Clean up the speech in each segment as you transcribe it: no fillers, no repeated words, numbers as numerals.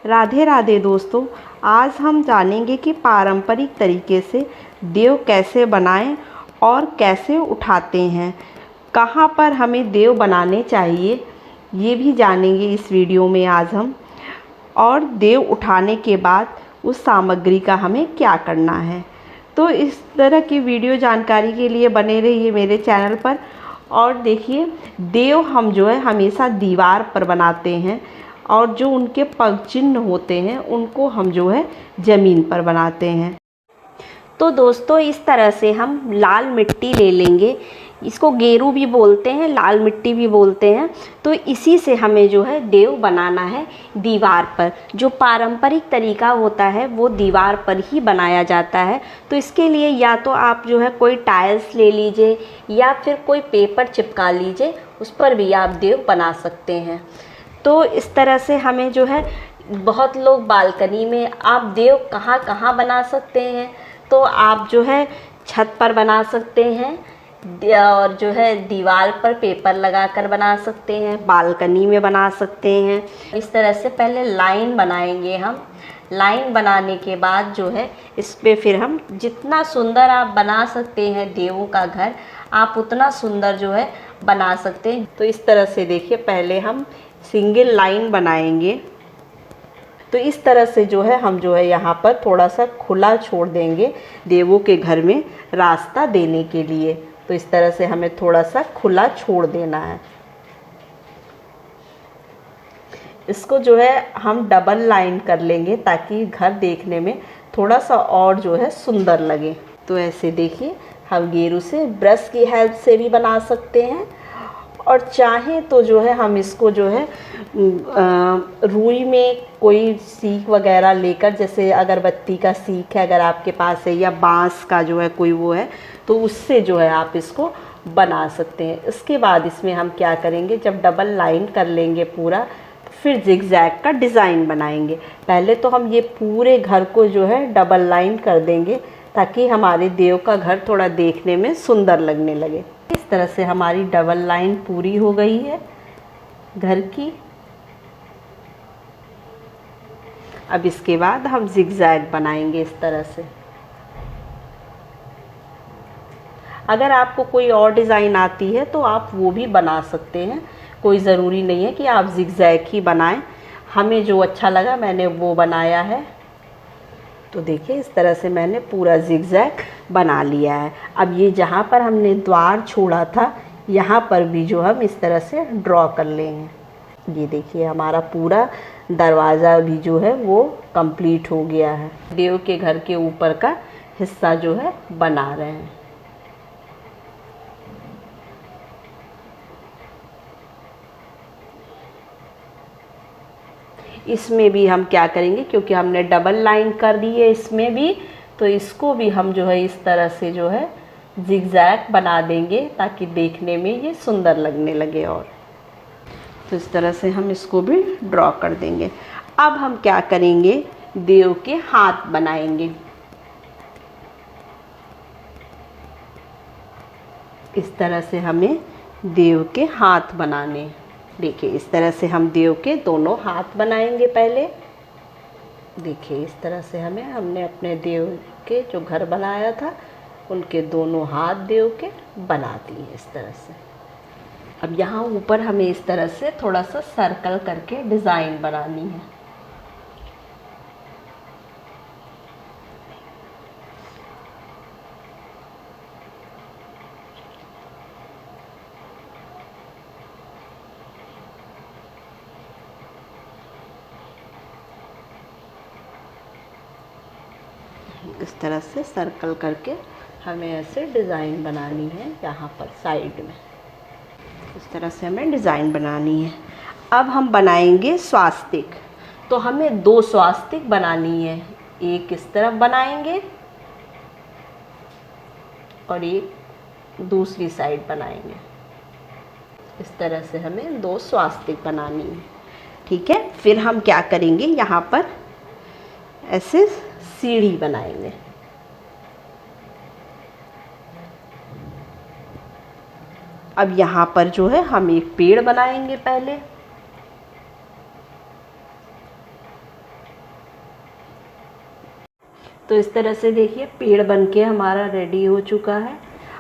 राधे राधे दोस्तों, आज हम जानेंगे कि पारंपरिक तरीके से देव कैसे बनाएं और कैसे उठाते हैं, कहाँ पर हमें देव बनाने चाहिए ये भी जानेंगे इस वीडियो में आज हम। और देव उठाने के बाद उस सामग्री का हमें क्या करना है। तो इस तरह की वीडियो जानकारी के लिए बने रहिए मेरे चैनल पर। और देखिए, देव हम जो है हमेशा दीवार पर बनाते हैं और जो उनके पग चिन्ह होते हैं उनको हम जो है ज़मीन पर बनाते हैं। तो दोस्तों, इस तरह से हम लाल मिट्टी ले लेंगे, इसको गेरू भी बोलते हैं, लाल मिट्टी भी बोलते हैं। तो इसी से हमें जो है देव बनाना है दीवार पर। जो पारंपरिक तरीका होता है वो दीवार पर ही बनाया जाता है। तो इसके लिए या तो आप जो है कोई टाइल्स ले लीजिए या फिर कोई पेपर चिपका लीजिए, उस पर भी आप देव बना सकते हैं। तो इस तरह से हमें जो है, बहुत लोग बालकनी में आप देव कहाँ कहाँ बना सकते हैं, तो आप जो है छत पर बना सकते हैं और जो है दीवार पर पेपर लगाकर बना सकते हैं, बालकनी में बना सकते हैं। इस तरह से पहले लाइन बनाएंगे हम। लाइन बनाने के बाद जो है इस पे फिर हम जितना सुंदर आप बना सकते हैं देवों का घर, आप उतना सुंदर जो है बना सकते हैं। तो इस तरह से देखिए, पहले हम सिंगल लाइन बनाएंगे। तो इस तरह से जो है हम जो है यहाँ पर थोड़ा सा खुला छोड़ देंगे देवों के घर में रास्ता देने के लिए। तो इस तरह से हमें थोड़ा सा खुला छोड़ देना है। इसको जो है हम डबल लाइन कर लेंगे ताकि घर देखने में थोड़ा सा और जो है सुंदर लगे। तो ऐसे देखिए, हम गेरू से ब्रश की हेल्प से भी बना सकते हैं और चाहें तो जो है हम इसको जो है रुई में कोई सीख वगैरह लेकर, जैसे अगरबत्ती का सीख है अगर आपके पास है, या बांस का जो है कोई वो है, तो उससे जो है आप इसको बना सकते हैं। इसके बाद इसमें हम क्या करेंगे, जब डबल लाइन कर लेंगे पूरा, फिर जिगजैग का डिज़ाइन बनाएंगे। पहले तो हम ये पूरे घर को जो है डबल लाइन कर देंगे ताकि हमारे देव का घर थोड़ा देखने में सुंदर लगने लगे। इस तरह से हमारी डबल लाइन पूरी हो गई है घर की। अब इसके बाद हम जिगजैग बनाएंगे इस तरह से। अगर आपको कोई और डिज़ाइन आती है तो आप वो भी बना सकते हैं, कोई ज़रूरी नहीं है कि आप जिगजैग ही बनाएं। हमें जो अच्छा लगा मैंने वो बनाया है। तो देखिए, इस तरह से मैंने पूरा जिगजैग बना लिया है। अब ये जहाँ पर हमने द्वार छोड़ा था यहाँ पर भी जो हम इस तरह से ड्रॉ कर लेंगे। ये देखिए, हमारा पूरा दरवाज़ा भी जो है वो कंप्लीट हो गया है। देव के घर के ऊपर का हिस्सा जो है बना रहे हैं। इसमें भी हम क्या करेंगे, क्योंकि हमने डबल लाइन कर दी है इसमें भी, तो इसको भी हम जो है इस तरह से जो है जिगजैग बना देंगे ताकि देखने में ये सुंदर लगने लगे। और तो इस तरह से हम इसको भी ड्रॉ कर देंगे। अब हम क्या करेंगे, देव के हाथ बनाएंगे। इस तरह से हमें देव के हाथ बनाने। देखिए, इस तरह से हम देव के दोनों हाथ बनाएंगे पहले। देखिए, इस तरह से हमने अपने देव के जो घर बनाया था उनके दोनों हाथ देव के बना दिए इस तरह से। अब यहाँ ऊपर हमें इस तरह से थोड़ा सा सर्कल करके डिज़ाइन बनानी है। इस तरह से सर्कल करके हमें ऐसे डिज़ाइन बनानी है यहाँ पर साइड में। इस तरह से हमें डिज़ाइन बनानी है। अब हम बनाएंगे स्वास्तिक। तो हमें 2 स्वास्तिक बनानी है, एक इस तरफ बनाएंगे और एक दूसरी साइड बनाएंगे। इस तरह से हमें 2 स्वास्तिक बनानी है। ठीक है, फिर हम क्या करेंगे, यहाँ पर ऐसे सीढ़ी बनाएंगे। अब यहाँ पर जो है हम एक पेड़ बनाएंगे पहले। तो इस तरह से देखिए पेड़ बनके हमारा रेडी हो चुका है।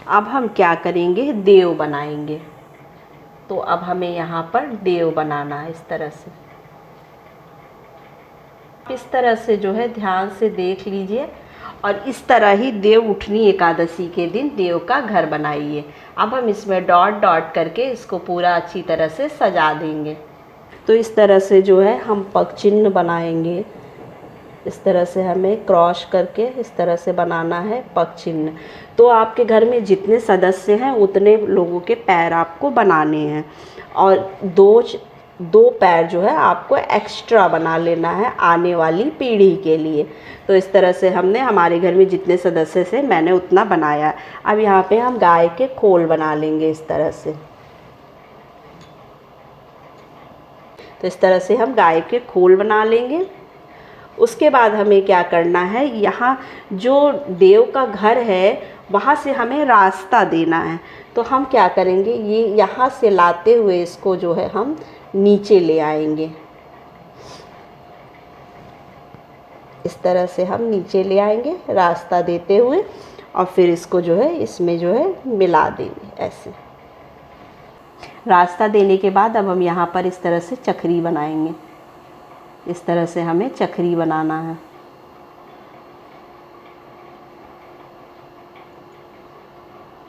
अब हम क्या करेंगे, देव बनाएंगे। तो अब हमें यहाँ पर देव बनाना है इस तरह से। इस तरह से जो है ध्यान से देख लीजिए और इस तरह ही देव उठनी एकादशी के दिन देव का घर बनाइए। अब हम इसमें डॉट डॉट करके इसको पूरा अच्छी तरह से सजा देंगे। तो इस तरह से जो है हम पग चिन्ह बनाएंगे। इस तरह से हमें क्रॉस करके इस तरह से बनाना है पग चिन्ह। तो आपके घर में जितने सदस्य हैं उतने लोगों के पैर आपको बनाने हैं और दो पैर जो है आपको एक्स्ट्रा बना लेना है आने वाली पीढ़ी के लिए। तो इस तरह से हमने हमारे घर में जितने सदस्य थे मैंने उतना बनाया। अब यहाँ पे हम गाय के खोल बना लेंगे इस तरह से। तो इस तरह से हम गाय के खोल बना लेंगे। उसके बाद हमें क्या करना है, यहाँ जो देव का घर है वहाँ से हमें रास्ता देना है। तो हम क्या करेंगे, ये यहाँ से लाते हुए इसको जो है हम नीचे ले आएंगे। इस तरह से हम नीचे ले आएंगे रास्ता देते हुए और फिर इसको जो है इसमें जो है मिला देंगे ऐसे। रास्ता देने के बाद अब हम यहाँ पर इस तरह से चक्री बनाएंगे। इस तरह से हमें चक्री बनाना है।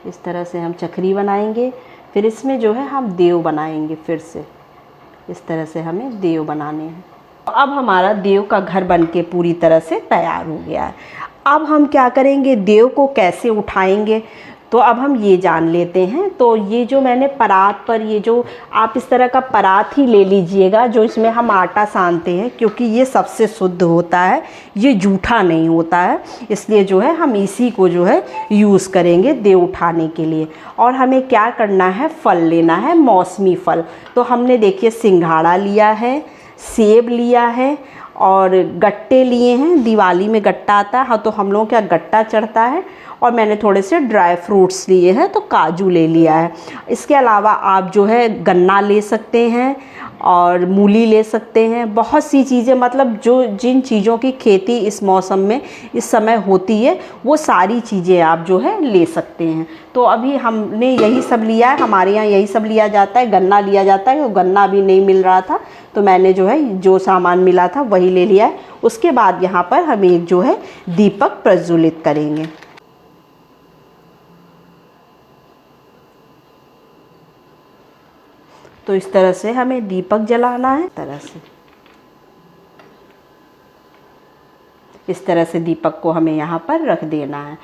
इस तरह से हम चक्री बनाएंगे। फिर इसमें जो है हम देव बनाएंगे। फिर से इस तरह से हमें देव बनाने हैं। अब हमारा देव का घर बनके पूरी तरह से तैयार हो गया है। अब हम क्या करेंगे, देव को कैसे उठाएंगे, तो अब हम ये जान लेते हैं। तो ये जो मैंने परात पर, ये जो आप इस तरह का परात ही ले लीजिएगा जो इसमें हम आटा सानते हैं, क्योंकि ये सबसे शुद्ध होता है, ये जूठा नहीं होता है। इसलिए जो है हम इसी को जो है यूज़ करेंगे देव उठाने के लिए। और हमें क्या करना है, फल लेना है, मौसमी फल। तो हमने देखिए सिंघाड़ा लिया है, सेब लिया है और गट्टे लिए हैं। दिवाली में गट्टा आता है, हाँ, तो हम लोगों के यहाँ गट्टा चढ़ता है। और मैंने थोड़े से ड्राई फ्रूट्स लिए हैं, तो काजू ले लिया है। इसके अलावा आप जो है गन्ना ले सकते हैं और मूली ले सकते हैं। बहुत सी चीज़ें, मतलब जो जिन चीज़ों की खेती इस मौसम में इस समय होती है वो सारी चीज़ें आप जो है ले सकते हैं। तो अभी हमने यही सब लिया है, हमारे यहाँ यही सब लिया जाता है। गन्ना लिया जाता है, वो गन्ना अभी नहीं मिल रहा था तो मैंने जो है जो सामान मिला था वही ले लिया है। उसके बाद यहाँ पर हम एक जो है दीपक प्रज्वलित करेंगे। तो इस तरह से हमें दीपक जलाना है। इस तरह से दीपक को हमें यहाँ पर रख देना है।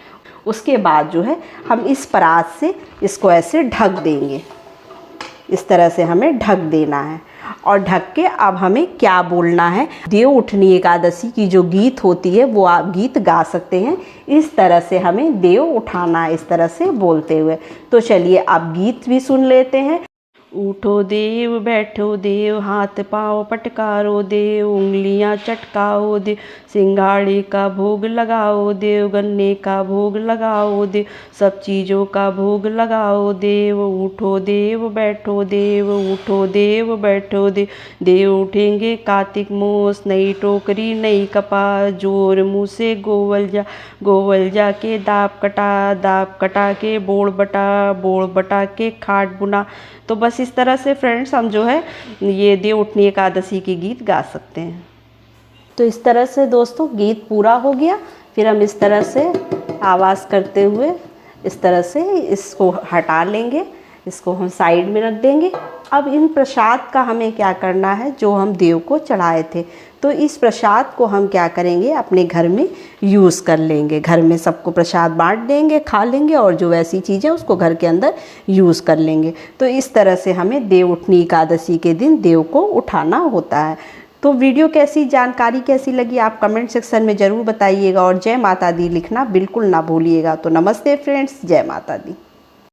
उसके बाद जो है हम इस परात से इसको ऐसे ढक देंगे। इस तरह से हमें ढक देना है और ढक के अब हमें क्या बोलना है, देव उठनी एकादशी की जो गीत होती है वो आप गीत गा सकते हैं। इस तरह से हमें देव उठाना है, इस तरह से बोलते हुए। तो चलिए अब गीत भी सुन लेते हैं। उठो देव, बैठो देव, हाथ पाँव पटकारो देव, उंगलियां चटकाओ देव, सिंघाड़े का भोग लगाओ देव, गन्ने का भोग लगाओ देव, सब चीज़ों का भोग लगाओ देव। उठो देव, बैठो देव, उठो देव, बैठो देव, देव उठेंगे कार्तिक मोस, नई टोकरी नई कपास, जोर मुँह से गोवल जा के दाप कटा के बोड़ बटा के खाट बुना। तो बस इस तरह से फ्रेंड्स हम जो है ये देव उठनी एकादशी के गीत गा सकते हैं। तो इस तरह से दोस्तों गीत पूरा हो गया। फिर हम इस तरह से आवाज़ करते हुए इस तरह से इसको हटा लेंगे, इसको हम साइड में रख देंगे। अब इन प्रसाद का हमें क्या करना है, जो हम देव को चढ़ाए थे, तो इस प्रसाद को हम क्या करेंगे, अपने घर में यूज़ कर लेंगे। घर में सबको प्रसाद बांट देंगे, खा लेंगे और जो वैसी चीज़ें उसको घर के अंदर यूज़ कर लेंगे। तो इस तरह से हमें देव उठनी एकादशी के दिन देव को उठाना होता है। तो वीडियो कैसी, जानकारी कैसी लगी आप कमेंट सेक्शन में ज़रूर बताइएगा और जय माता दी लिखना बिल्कुल ना भूलिएगा। तो नमस्ते फ्रेंड्स, जय माता दी।